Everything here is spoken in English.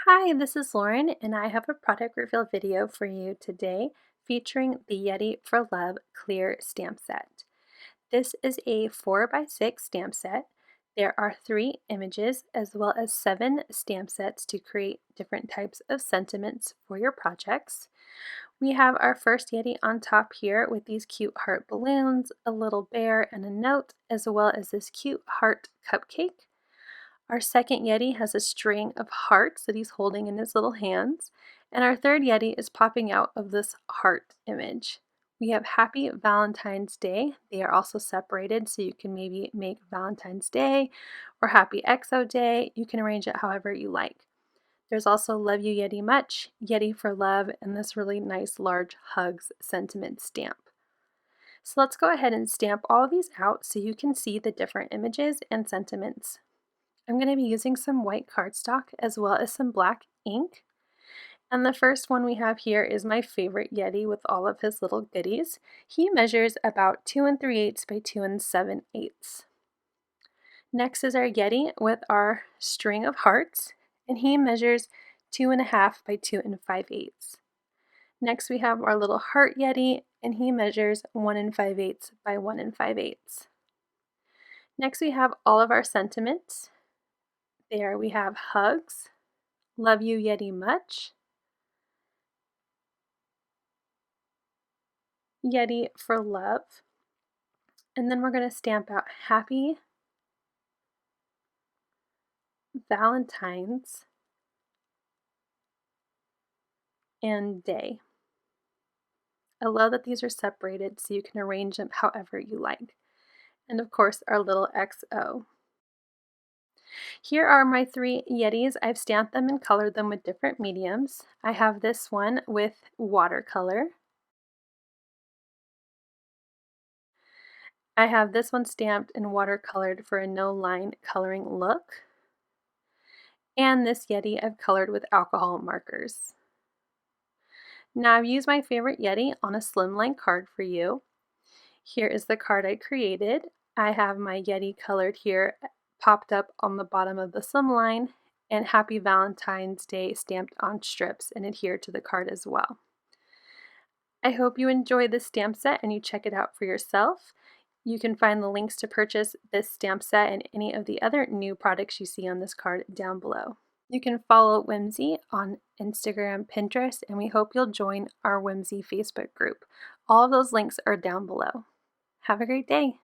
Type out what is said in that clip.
Hi, this is Lauren, and I have a product reveal video for you today featuring the Yeti for Love clear stamp set. This is a 4x6 stamp set. There are 3 images as well as 7 stamp sets to create different types of sentiments for your projects. We have our first Yeti on top here with these cute heart balloons, a little bear, and a note, as well as this cute heart cupcake. Our second Yeti has a string of hearts that he's holding in his little hands, and our third Yeti is popping out of this heart image. We have Happy Valentine's Day. They are also separated, so you can maybe make Valentine's Day or Happy XO Day. You can arrange it however you like. There's also Love You Yeti Much, Yeti for Love, and this really nice large hugs sentiment stamp. So let's go ahead and stamp all of these out so you can see the different images and sentiments. I'm going to be using some white cardstock as well as some black ink. And the first one we have here is my favorite Yeti with all of his little goodies. He measures about 2 3/8 by 2 7/8. Next is our Yeti with our string of hearts, and he measures 2.5 by 2 5/8. Next we have our little heart Yeti, and he measures 1 5/8 by 1 5/8. Next we have all of our sentiments. There we have hugs, love you Yeti much, Yeti for love, and then we're going to stamp out Happy Valentine's and Day. I love that these are separated so you can arrange them however you like. And of course our little XO. Here are my 3 Yetis. I've stamped them and colored them with different mediums. I have this one with watercolor. I have this one stamped and watercolored for a no-line coloring look. And this Yeti I've colored with alcohol markers. Now I've used my favorite Yeti on a Slimline card for you. Here is the card I created. I have my Yeti colored here popped up on the bottom of the Slimline, and Happy Valentine's Day stamped on strips and adhered to the card as well. I hope you enjoy this stamp set and you check it out for yourself. You can find the links to purchase this stamp set and any of the other new products you see on this card down below. You can follow Whimsy on Instagram, Pinterest, and we hope you'll join our Whimsy Facebook group. All of those links are down below. Have a great day!